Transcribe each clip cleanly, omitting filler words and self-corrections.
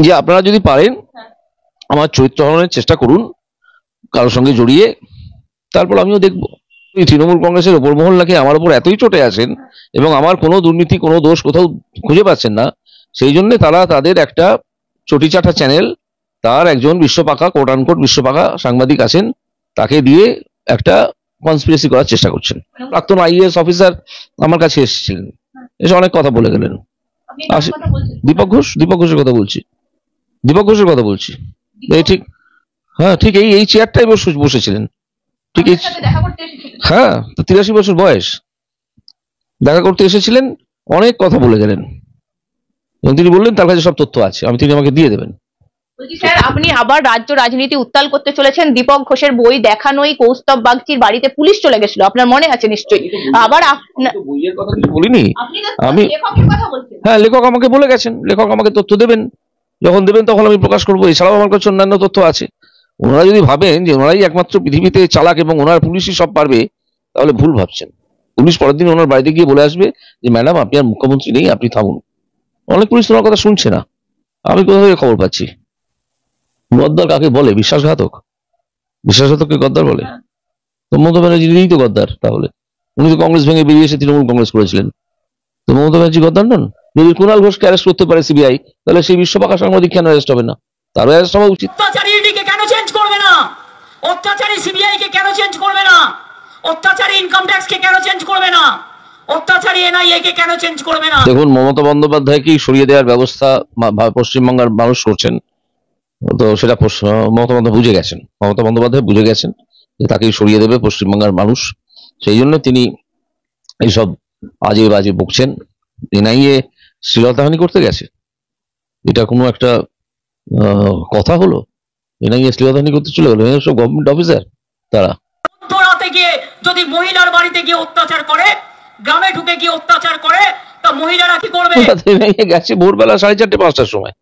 যে আপনারা যদি পারেন আমার চরিত্র হরণের চেষ্টা করুন কারোর সঙ্গে জড়িয়ে, তারপর আমিও দেখবো। তৃণমূল কংগ্রেসের ওপর মহল্লাকে আমার উপর এতই চটে আছেন এবং আমার কোনো দুর্নীতি কোনো দোষ কোথাও খুঁজে পাচ্ছেন না, সেই জন্য তারা তাদের একটা চটিচাটা চ্যানেল, তার একজন বিশ্বপাকা কোট আনকোট বিশ্বপাকা সাংবাদিক আছেন, তাকে দিয়ে একটা কনস্পিরেসি করার চেষ্টা করছেন। প্রাক্তন আইএএস অফিসার আমার কাছে এসেছিলেন, এসে অনেক কথা বলে গেলেন। দীপক ঘোষের কথা বলছি, এই ঠিক, হ্যাঁ ঠিক এই চেয়ারটাই বসেছিলেন, ঠিক এই, হ্যাঁ 83 বছর বয়স, দেখা করতে এসেছিলেন, অনেক কথা বলে গেলেন এবং তিনি বললেন তার কাছে সব তথ্য আছে, তিনি আমাকে দিয়ে দেবেন। স্যার, আপনি আবার রাজ্য রাজনীতি উত্তাল করতে চলেছেন। দীপক ঘোষের বই দেখানোই কৌস্তব বাগচির বাড়িতে পুলিশ চলে গেছিল, আপনার মনে আছে নিশ্চয়ই। আবার বইয়ের কথা কিছু বলিনি আমি, হ্যাঁ লেখক আমাকে বলে গেছেন, লেখক আমাকে তথ্য দেবেন, যখন দেবেন তখন আমি প্রকাশ করবো। এছাড়াও আমার কাছে অন্যান্য তথ্য আছে। ওনারা যদি ভাবেন যে ওনারাই একমাত্র পৃথিবীতে চালাক এবং ওনার পুলিশই সব পারবে, তাহলে ভুল ভাবছেন। পুলিশ পরের দিন ওনার বাড়িতে গিয়ে বলে আসবে যে ম্যাডাম আপনি আর মুখ্যমন্ত্রী নেই, আপনি থামুন। অনেক পুলিশ ওনার কথা শুনছে না, আমি কোথা থেকে খবর পাচ্ছি? গদ্দার কাকে বলে? বিশ্বাসঘাতককে গদ্দার বলে? তো মমতা ব্যানার্জি নিজেই তো গদ্দার। তাহলে উনি তো কংগ্রেস ভেঙে বেরিয়ে এসে তৃণমূল কংগ্রেস করেছিলেন, তো মমতা ব্যানার্জি গদ্দার নন? যদি কুণাল ঘোষকে অ্যারেস্ট করতে পারে সিবিআই, তাহলে সেই বিশ্বপাকা সাংবাদিক কেন অ্যারেস্ট হবে না? তারও অ্যারেস্ট হওয়া উচিত। অত্যাচারী ইডিকে কেন চেঞ্জ করবে না? অত্যাচারী সিবিআই কে কেন চেঞ্জ করবে না? অত্যাচারী ইনকাম ট্যাক্স কে কেন চেঞ্জ করবে না? অত্যাচারী এনআইএ কে কেন চেঞ্জ করবে না? দেখুন, মমতা বন্দ্যোপাধ্যায়কেই সরিয়ে দেওয়ার ব্যবস্থা পশ্চিমবঙ্গের মানুষ করছেন, তো সেটা মমতা বন্দ্যোপাধ্যায় বুঝে গেছেন যে তাকেই সরিয়ে দেবে পশ্চিমবঙ্গের মানুষ। সেই জন্য তিনি এইসব আজে বাজে বকছেন। এনআইএ শ্লীলতাহানি করতে গেছে, এটা কোনো একটা কথা হলো? এনআইএ শ্লীলতাহানি করতে চলে গেল? সব গভর্নমেন্ট অফিসার তারা। মধ্যরাতে গিয়ে যদি মহিলার বাড়িতে গিয়ে অত্যাচার করে, গ্রামে ঢুকে গিয়ে অত্যাচার করে, তা মহিলারা কি করবে? এনআইএ গেছে ভোরবেলা 4:30-5টার সময়,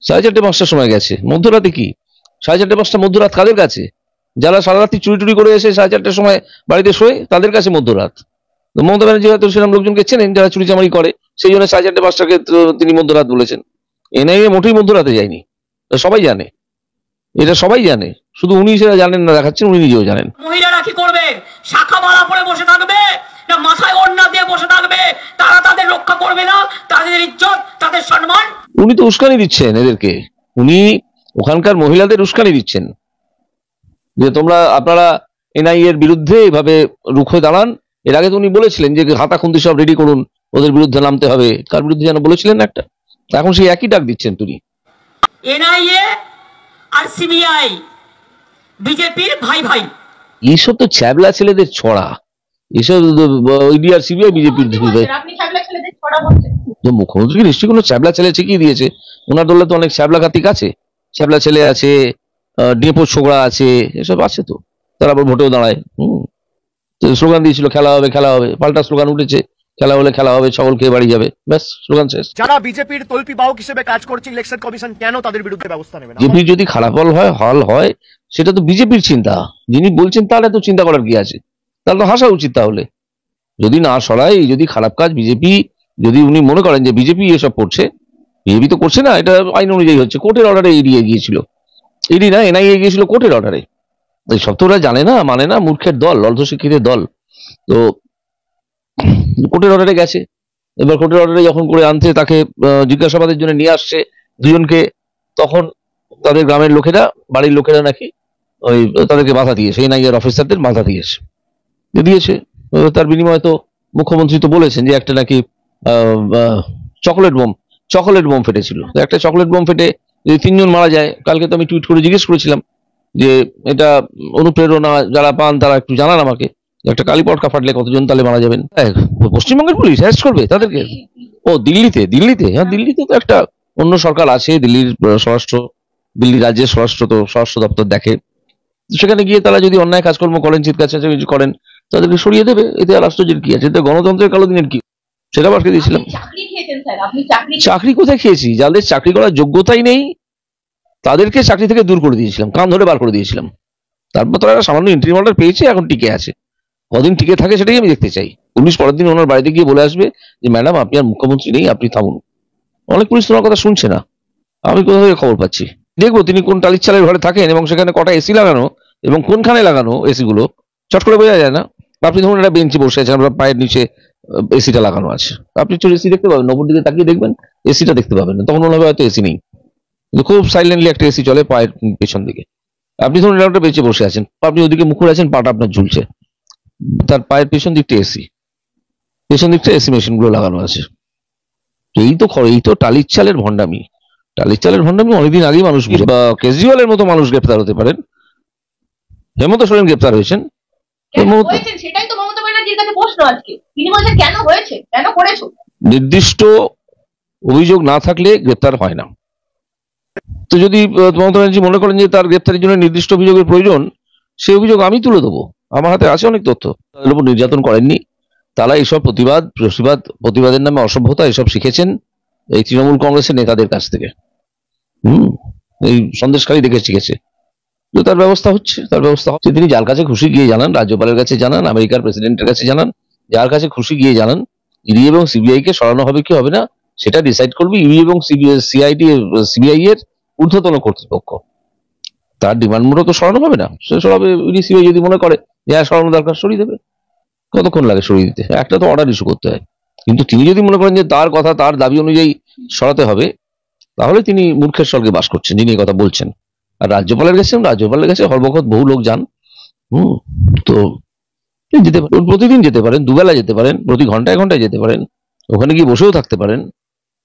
4:30-5টার সময় গেছে। মধ্যরাতে কি 4:30-5টা মধ্যরাত কাদের কাছে? যারা সারা রাত্রি চুরি টুরি করে এসে 4:30টার সময় বাড়িতে শোয়, তাদের কাছে মধ্যরাত। মমতা ব্যানার্জি হয়তো সেরকম লোকজনকে চেনেন যারা চুরি চামারি করে, সেই জন্য 4:30-5টাকে তিনি মধ্যরাত বলেছেন। এনআইএ মোটেই মধ্যরাতে যায়নি, সবাই জানে, এটা সবাই জানে, শুধু উনি সেটা জানেন না দেখাচ্ছেন, উনি নিজেও জানেন। মহিলারা কি করবে? শাখা মালা পরে বসে থাকবে না মাথায় ওড়না দিয়ে বসে থাকবে? তারা তাদের রক্ষা করবে না, তাদের ইজ্জত, তাদের সম্মান? উনি তো উস্কানি দিচ্ছেন এদেরকে, উনি ওখানকার মহিলাদের উস্কানি দিচ্ছেন যে আপনারা এনআইএ এর বিরুদ্ধে এভাবে রুখে দাঁড়ান। এর আগে তো উনি বলেছিলেন যে হাতা খুন্তি সব রেডি করুন, ওদের বিরুদ্ধে নামতে হবে। কার বিরুদ্ধে যেন বলেছিলেন একটা, এখন সেই একই ডাক দিচ্ছেন তিনি। এনআইএ আর সিবিআই বিজেপির ভাই ভাই। এইসব তো ছ্যাবলা ছেলেদের ছড়া, এসব ইডি আর সিবিআই বিজেপির। মুখ্যমন্ত্রী নিশ্চয়ই কোনো ছ্যাবলা ছেলে শিখিয়ে দিয়েছে। ওনার দলে তো অনেক ছ্যাবলা কার্তিক আছে, ছ্যাবলা ছেলে আছে, ডেপো ছোকরা আছে, এসব আছে, তো তারা আবার ভোটেও দাঁড়ায়। স্লোগান দিয়েছিল খেলা হবে, পাল্টা স্লোগান উঠেছে খেলা হলে খেলা হবে, ছাগল খেয়ে বাড়ি যাবে, ব্যাস স্লোগান শেষ। যারা বিজেপির তল্পি বাহক হিসেবে কাজ করছে ইলেকশন কমিশন কেন তাদের বিরুদ্ধে ব্যবস্থা নেবে না? বিজেপির যদি খারাপ হল হয় সেটা তো বিজেপির চিন্তা, যিনি বলছেন তাহলে তো চিন্তা করার কি আছে? তাহলে তো হাসা উচিত। তাহলে যদি না সরাই, যদি খারাপ কাজ বিজেপি, যদি উনি মনে করেন যে বিজেপি এসব করছে, বিজেপি তো করছে না, এটা আইন অনুযায়ী হচ্ছে, কোর্টের অর্ডারে এড়িয়ে গিয়েছিল, ইডি না এনআইএ গিয়েছিল কোর্টের অর্ডারে। সব তো ওরা জানে না, মানে না, মূর্খের দল, অর্ধশিক্ষিতের দল, তো কোর্টের অর্ডারে গেছে। এবার কোর্টের অর্ডারে যখন করে আনতে তাকে জিজ্ঞাসাবাদের জন্য নিয়ে আসছে দুজনকে, তখন তাদের গ্রামের লোকেরা, বাড়ির লোকেরা নাকি ওই তাদেরকে বাধা দিয়েছে, এনআইএর অফিসারদের বাধা দিয়েছে। তার বিনিময়ে তো মুখ্যমন্ত্রী তো বলেছেন যে একটা নাকি চকোলেট বোম ফেটেছিল, একটা চকোলেট বোম ফেটে যদি 3 জন মারা যায়। কালকে তো আমি টুইট করে জিজ্ঞেস করেছিলাম যে এটা অনুপ্রেরণা যারা পান তারা একটু জানান আমাকে, একটা কালী পটকা ফাটলে কতজন তাহলে মারা যাবেন। পশ্চিমবঙ্গের পুলিশ অ্যারেস্ট করবে তাদেরকে? ও দিল্লিতে, হ্যাঁ দিল্লিতে তো একটা অন্য সরকার আছে, দিল্লি রাজ্যের স্বরাষ্ট্র দপ্তর দেখে। সেখানে গিয়ে তারা যদি অন্যায় কাজকর্ম করেন, চিৎকার চেঁচামেচি করেন, তাদেরকে সরিয়ে দেবে। এতে আর আশ্চর্যের কি আছে? এতে গণতন্ত্রের কালো দিনের কি? সেটা আটকে দিয়েছিলাম। চাকরি কোথায় খেয়েছি? যাদের চাকরি করার যোগ্যতাই নেই তাদেরকে চাকরি থেকে দূর করে দিয়েছিলাম, কান ধরে বার করে দিয়েছিলাম। তারপর তারা সামান্য ইন্টারিম অর্ডার পেয়েছে, এখন টিকে আছে। কদিন টিকে থাকে সেটাই আমি দেখতে চাই। পুলিশ পরের দিন ওনার বাড়িতে গিয়ে বলে আসবে যে ম্যাডাম আপনি আর মুখ্যমন্ত্রী নেই, আপনি থামুন। অনেক পুলিশ তোমার কথা শুনছে না, আমি কোথা থেকে খবর পাচ্ছি? দেখবো তিনি কোন টালির চালের ঘরে থাকেন এবং সেখানে কটা এসি লাগানো এবং কোনখানে লাগানো এসি গুলো চট করে বোঝা যায় না। আপনি ধরুন একটা বেঞ্চে বসে আছেন, আপনার পায়ের নিচে এসিটা লাগানো আছে, আপনি চলে এসি দেখতে পাবেন, ওপর দিকে তাকিয়ে দেখবেন এসিটা দেখতে পাবেন না, তখন মনে হবে হয়তো এসি নেই, কিন্তু খুব সাইলেন্টলি একটা এসি চলে পায়ের পেছন দিকে। আপনি ধরুন একটা বেঞ্চে বসে আছেন, আপনি ওদিকে মুখ করে আছেন, পাটা আপনার ঝুলছে, তার পায়ের পেছন দিকটা এসি, পেছন দিকটা এসি মেশিন গুলো লাগানো আছে। এই তো টালির চালের ভণ্ডামি। টালির চালের ভণ্ডামি অনেকদিন আগেই মানুষ বুঝে, বা কেজরিওয়ালের মতো মানুষ গ্রেপ্তার হতে পারেন, হেমন্ত সোরেন গ্রেপ্তার হয়েছেন। সেটাই তো মমতা ব্যানার্জির কাছে প্রশ্ন আজকে, তিনি বলছেন কেন হয়েছে, কেন করেছো? নির্দিষ্ট অভিযোগ না থাকলে গ্রেপ্তার হয় না। তো যদি মমতা ব্যানার্জি মনে করেন যে তার গ্রেপ্তারের জন্য নির্দিষ্ট অভিযোগের প্রয়োজন, সেই অভিযোগ আমি তুলে দেবো, আমার হাতে আছে অনেক তথ্য। তাদের উপর নির্যাতন করেননি, তারা এইসব প্রতিবাদের নামে অসভ্যতা এসব শিখেছেন এই তৃণমূল কংগ্রেসের নেতাদের কাছ থেকে। এই সন্দেশকারী দেখে শিখেছে। তো তার ব্যবস্থা হচ্ছে তিনি যার কাছে খুশি গিয়ে জানান, রাজ্যপালের কাছে জানান, আমেরিকার প্রেসিডেন্টের কাছে জানান, যার কাছে খুশি গিয়ে জানান। ইডি এবং সিবিআই কে সরানো হবে কি হবে না সেটা ডিসাইড করবে ইডি এবং সিবিআই এর ঊর্ধ্বতন কর্তৃপক্ষ। তার ডিমান্ড মূলত সরানো হবে না, সে সরাবে ইডি সিবিআই যদি মনে করে যে হ্যাঁ সরানো দরকার, সরিয়ে দেবে। কতক্ষণ লাগে সরিয়ে দিতে? একটা তো অর্ডার ইস্যু করতে হয়। কিন্তু তিনি যদি মনে করেন যে তার কথা তার দাবি অনুযায়ী সরাতে হবে, তাহলে তিনি মূর্খের স্বর্গে বাস করছেন যিনি এই কথা বলছেন। আর রাজ্যপালের কাছে হরবখত বহু লোক যান। তো যেতে পারেন, প্রতিদিন যেতে পারেন, দুবেলা যেতে পারেন, প্রতি ঘন্টায় ঘন্টায় যেতে পারেন, ওখানে গিয়ে বসেও থাকতে পারেন।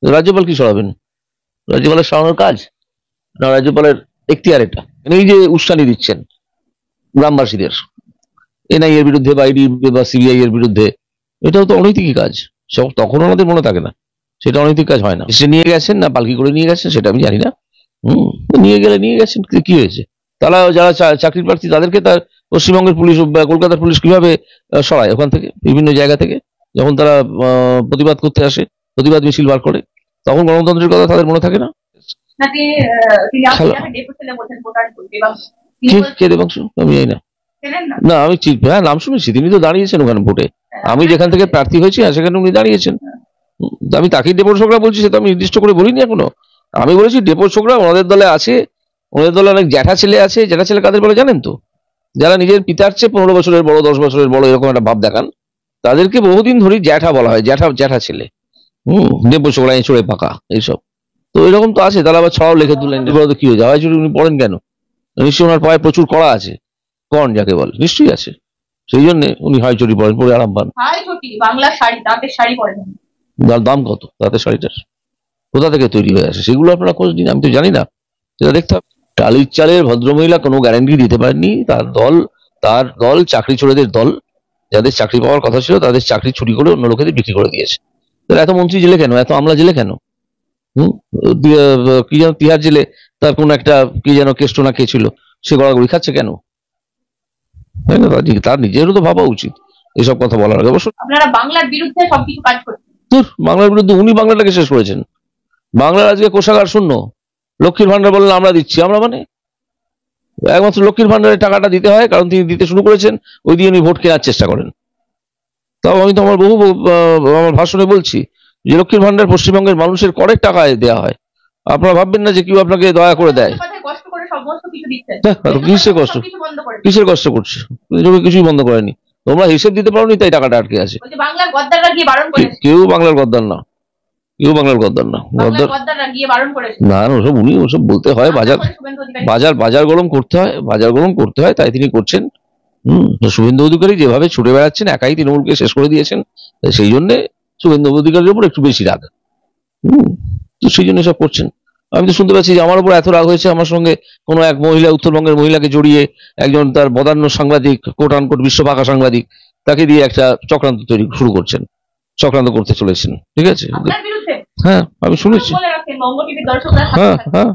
রাজ্যপাল কি সরাবেন? রাজ্যপালের সরানোর কাজ না, রাজ্যপালের এখতিয়ার এটা। এই যে উস্কানি দিচ্ছেন গ্রামবাসীদের এনআই এর বিরুদ্ধে বা ইডি বা সিবিআই এর বিরুদ্ধে, এটাও তো অনৈতিকই কাজ। তখন আমাদের মনে থাকে না, সেটা অনৈতিক কাজ হয় না। সে নিয়ে গেছেন না পালকি করে নিয়ে গেছেন সেটা আমি জানি না। নিয়ে গেছেন, কি হয়েছে? তারা যারা চাকরির প্রার্থী তাদেরকে তার পশ্চিমবঙ্গের পুলিশ বা কলকাতার পুলিশ কিভাবে সরায় ওখান থেকে, বিভিন্ন জায়গা থেকে, যখন তারা প্রতিবাদ করতে আসে, প্রতিবাদ মিছিল বার করে, তখন গণতন্ত্রের কথা তাদের মনে থাকে না। কে দেবাংশু? আমি জানি না। না আমি হ্যাঁ নাম শুনেছি, তিনি তো দাঁড়িয়েছেন ওখানে ভোটে। আমি যেখান থেকে প্রার্থী হয়েছি সেখানে উনি দাঁড়িয়েছেন। আমি তাকেই ডেপোর ছোকরা বলছি, সেটা আমি নির্দিষ্ট করে বলিনি এখনো। আমি বলেছি ডেপোর ছোকরা ওনাদের দলে আছে, ওনাদের দলে অনেক জ্যাঠা ছেলে আছে। জ্যাঠা ছেলে কাদের বলে জানেন তো? যারা নিজের পিতার চেয়ে 15 বছরের বড়, 10 বছরের বড়, এরকম একটা ভাব দেখান, তাদেরকে বহুদিন ধরেই জ্যাঠা বলা হয়। জ্যাঠা ছেলে, ডেপোর ছোকরা, এঁচড়ে পাকা, এইসব। তো এরকম তো আছে। তারা আবার ছড়াও লিখে তুলেন, তো কি হয়েছে? হাওয়াই চুরি উনি পড়েন কেন? নিশ্চয়ই ওনার পায়ে প্রচুর কড়া আছে, কর্ন যাকে বলে, নিশ্চয়ই আছে। সেই জন্য উনি হাই চুরি পরেন, পরে আরাম পান। বাংলা শাড়ি, তাঁতের শাড়ি পরেন। দাম কত তাঁতের শাড়িটার? কোথা থেকে তৈরি হয়ে আসে সেগুলো আপনারা খোঁজ দিন, আমি তো জানি না, সেটা দেখতে হবে। টালির চালের ভদ্রমহিলা কোনো গ্যারান্টি দিতে পারেননি। তার দল চাকরি চোরেদের দল, যাদের চাকরি পাওয়ার কথা ছিল তাদের চাকরি চুরি করে অন্য লোকেদের বিক্রি করে দিয়েছে। এত মন্ত্রী জেলে কেন? এত আমলা জেলে কেন? কি যেন তিহার জেলে তার কোন একটা কি যেন কেষ্ট না কে ছিল, সে গড়াগড়ি খাচ্ছে কেন? তার নিজেরও তো ভাবা উচিত এসব কথা বলার আগে। অবশ্য আপনারা বাংলার বিরুদ্ধে সবকিছু কাজ করছেন। বাংলার বিরুদ্ধে? উনি বাংলাটাকে শেষ করেছেন। বাংলার আজকে কোষাগার শূন্য। লক্ষ্মীর ভান্ডার বললেন আমরা দিচ্ছি, আমরা মানে একমাত্র লক্ষ্মীর ভান্ডারের টাকাটা দিতে হয় কারণ তিনি দিতে শুরু করেছেন, ওই দিয়ে উনি ভোট কেনার চেষ্টা করেন। তাও আমি তো আমার আমার ভাষণে বলছি যে লক্ষ্মীর ভান্ডার পশ্চিমবঙ্গের মানুষের করের টাকায় দেওয়া হয়। আপনারা ভাববেন না যে কেউ আপনাকে দয়া করে দেয়। কিসের কষ্ট করছে? কিছুই বন্ধ করেনি। তোমরা হিসেব দিতে পারোনি তাই টাকাটা আটকে আছে। কেউ বাংলার গদ্দার না, কেউ বাংলার গদ্দার না। না ওসব উনি ওসব বলতে হয়, বাজার গরম করতে হয়, তাই তিনি করছেন। শুভেন্দু অধিকারী যেভাবে ছুটে বেড়াচ্ছেন, একাই তৃণমূলকে শেষ করে দিয়েছেন, সেই জন্য শুভেন্দু অধিকারীর উপর একটু বেশি রাগ। তো সেই জন্য সব করছেন। আমি তো শুনতে পাচ্ছি যে আমার উপর এত রাগ হয়েছে, আমার সঙ্গে কোনো এক মহিলা, উত্তরবঙ্গের মহিলাকে জড়িয়ে একজন তার বদান্য সাংবাদিক, কোট আনকোট বিশ্ব পাকা সাংবাদিক, তাকে দিয়ে একটা চক্রান্ত তৈরি শুরু করছেন, চক্রান্ত করতে চলেছেন। ঠিক আছে? হ্যাঁ আমি শুনেছি, হ্যাঁ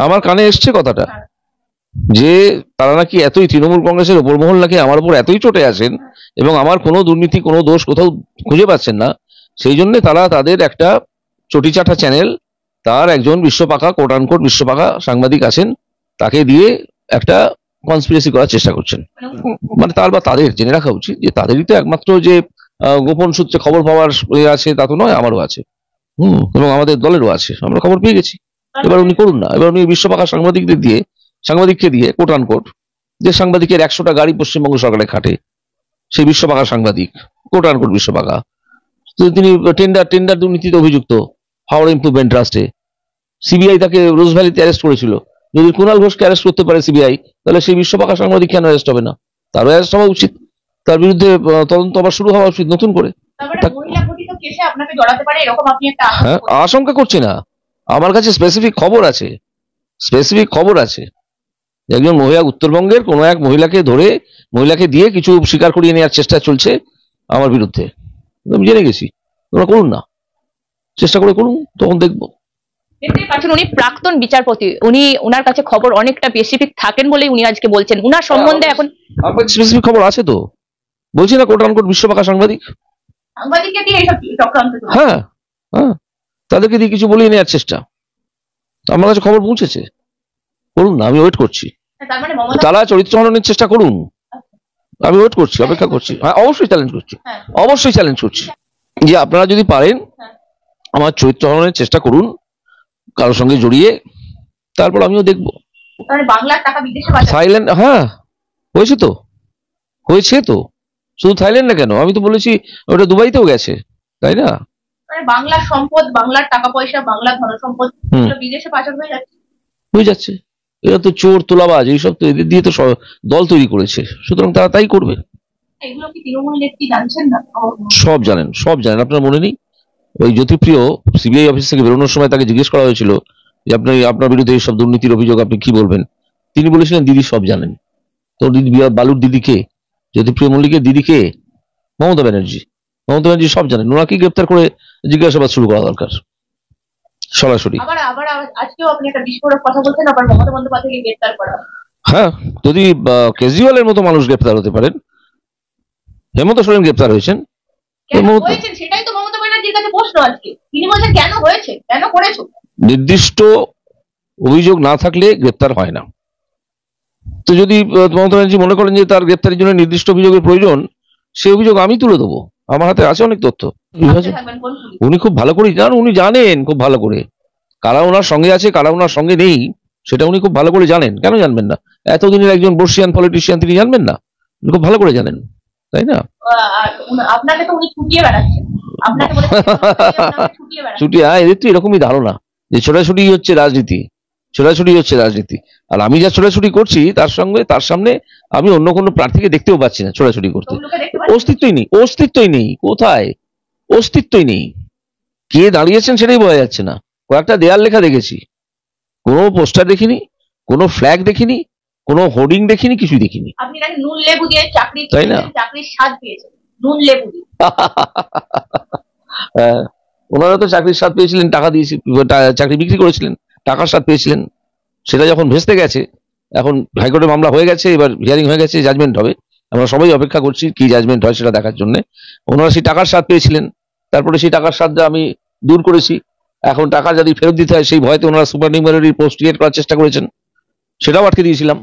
আমার কানে এসছে কথাটা, যে তারা নাকি এতই তৃণমূল কংগ্রেসের ওপর মহল নাকি আমার উপর এতই চটে আছেন এবং আমার কোনো দুর্নীতি কোনো দোষ কোথাও খুঁজে পাচ্ছেন না, সেই জন্য তারা তাদের একটা চটিচাটা চ্যানেল, তার একজন বিশ্বপাকা কোট আনকোট বিশ্বপাকা সাংবাদিক আছেন, তাকে দিয়ে একটা কনস্পিরেসি করার চেষ্টা করছেন। মানে তাদের জেনে রাখা উচিত যে তাদেরই তো একমাত্র যে গোপন সূত্রে খবর পাওয়ার আছে তা তো নয়, আমারও আছে। এবং আমাদের দলেরও আছে, আমরা খবর পেয়ে গেছি। এবার উনি করুন না, এবার উনি বিশ্বপাকা সাংবাদিককে দিয়ে কোট আনকোট, যে সাংবাদিকের 100টা গাড়ি পশ্চিমবঙ্গ সরকারে খাটে, সেই বিশ্বপাকা সাংবাদিক কোট আনকোট বিশ্বপাকা, তো তিনি টেন্ডার দুর্নীতিতে অভিযুক্ত হাওড়া ইমপ্রুভমেন্ট ট্রাস্টে। সিবিআই তাকে রোজভ্যালিতে অ্যারেস্ট করেছিল। যদি কুণাল ঘোষকে অ্যারেস্ট করতে পারে সিবিআই, তাহলে সেই বিশ্বপাকা সাংবাদিক কেন অ্যারেস্ট হবে না? তারও অ্যারেস্ট হওয়া উচিত, তার বিরুদ্ধে তদন্ত আবার শুরু হওয়া উচিত নতুন করে। হ্যাঁ, আশঙ্কা করছি না, আমার কাছে স্পেসিফিক খবর আছে। একজন মহিলা, উত্তরবঙ্গের কোন এক মহিলাকে দিয়ে কিছু স্বীকার করিয়ে নেওয়ার চেষ্টা চলছে আমার বিরুদ্ধে। আমি জেনে গেছি, তোমরা করুন না, চেষ্টা করে করুন, তখন দেখবো। দেখতেই পাচ্ছেন উনি প্রাক্তন বিচারপতি, ওনার কাছে খবর অনেকটা স্পেসিফিক থাকেন বলেই উনি আজকে বলছেন উনার সম্বন্ধে। এখন আপনার স্পেসিফিক খবর আছে তো, বলছি না কোট আনকোট বিশ্বপাকা সাংবাদিককে দিয়ে এইসব চক্রান্ত। হ্যাঁ, তাদেরকে দিয়ে কিছু বলিয়ে নেওয়ার চেষ্টা, আমার কাছে খবর পৌঁছেছে। করুন না, আমি ওয়েট করছি। তারা চরিত্র হননের চেষ্টা করুন, আমি ওয়েট করছি, অপেক্ষা করছি। হ্যাঁ, অবশ্যই চ্যালেঞ্জ করছি যে আপনারা যদি পারেন আমার চরিত্র হননের চেষ্টা করুন কারোর সঙ্গে জড়িয়ে, তারপর আমিও দেখবো। থাইল্যান্ড, হ্যাঁ হয়েছে তো, শুধু থাইল্যান্ড না কেন, আমি তো বলেছি ওটা দুবাইতেও গেছে, তাই না? বাংলার সম্পদ, বাংলার টাকা পয়সা, বাংলার ধনসম্পদ বিদেশে পাচার হয়ে যাচ্ছে। এরা তো চোর, তোলাবাজ, এইসব তো এদের দিয়ে তো দল তৈরি করেছে, সুতরাং তারা তাই করবে। এগুলো কি তৃণমূল নেত্রী জানছেন না? সব জানেন। আপনার মনে নেই ওই জ্যোতিপ্রিয় সিবিআই অফিস থেকে বেরোনোর সময় তাকে জিজ্ঞেস করা হয়েছিল যে আপনার বিরুদ্ধে এইসব দুর্নীতির অভিযোগ আপনি কি বলবেন? তিনি বলেছিলেন দিদি সব জানেন। তো দিদি, বালুর দিদিকে, জ্যোতিপ্রিয় মল্লিকের দিদিকে, মমতা ব্যানার্জি সব জানেন। ওনাকে গ্রেপ্তার করে জিজ্ঞাসাবাদ শুরু করা দরকার সরাসরি। আজকেও আপনি একটা বিস্ফোরক কথা বলছেন, আবার মমতা বন্দ্যোপাধ্যায়কে গ্রেপ্তার করা। হ্যাঁ, যদি কেজরিওয়ালের মতো মানুষ গ্রেপ্তার হতে পারেন, হেমন্ত সোরেন গ্রেপ্তার হয়েছেন, সেটাই তো মমতা ব্যানার্জির কাছে প্রশ্ন আজকে। তিনি বলছেন কেন হয়েছে, কেন করেছো? নির্দিষ্ট অভিযোগ না থাকলে গ্রেপ্তার হয় না। তো যদি মমতা ব্যানার্জি মনে করেন যে তার গ্রেপ্তারের জন্য নির্দিষ্ট অভিযোগের প্রয়োজন, সেই অভিযোগ আমি তুলে দেবো, আমার হাতে আছে অনেক তথ্য। উনি খুব ভালো করে উনি জানেন খুব ভালো করে কারা ওনার সঙ্গে আছে, কারা ওনার সঙ্গে নেই, সেটা উনি খুব ভালো করে জানেন। কেন জানবেন না? এতদিনের একজন বর্ষিয়ান পলিটিশিয়ান, তিনি জানবেন না? উনি খুব ভালো করে জানেন, তাই না? আপনাকে তো উনি ছুটিয়ে বেড়াচ্ছেন, আপনাকে বলে ছুটিয়ে, এদের তো এরকমই ধারণা যে ছোটাছুটি হচ্ছে রাজনীতি। আর আমি যা ছোটাছুটি করছি তার সামনে আমি অন্য কোনো প্রার্থীকে দেখতেও পাচ্ছি না ছোটাছুটি করতে। অস্তিত্বই নেই। কোথায়? অস্তিত্বই নেই। কে দাঁড়িয়েছেন সেটাই বোঝা যাচ্ছে না। কয়েকটা দেয়াল লেখা দেখেছি, কোনো পোস্টার দেখিনি, কোনো ফ্ল্যাগ দেখিনি, কোনো হোর্ডিং দেখিনি, কিছুই দেখিনি। আপনি নাকি নুন লেবু দিয়ে তাই না? চাকরির স্বাদ পেয়েছেন, নুন লেবু দিয়ে। ওনারা তো চাকরির স্বাদ পেয়েছিলেন, টাকা দিয়েছি, চাকরি বিক্রি করেছিলেন, টাকার স্বাদ পেয়েছিলেন। সেটা যখন ভেস্তে গেছে, এখন হাইকোর্টে মামলা হয়ে গেছে, এবার হিয়ারিং হয়ে গেছে, জাজমেন্ট হবে। আমরা সবাই অপেক্ষা করছি কি জাজমেন্ট হয় সেটা দেখার জন্য। ওনারা সেই টাকার স্বাদ পেয়েছিলেন, তারপরে সেই টাকার স্বাদটা আমি দূর করেছি। এখন টাকা যদি ফেরত দিতে হয় সেই ভয়তে ওনারা সুপার নিউমারি পোস্ট ক্রিয়েট করার চেষ্টা করেছেন, সেটাও আটকে দিয়েছিলাম।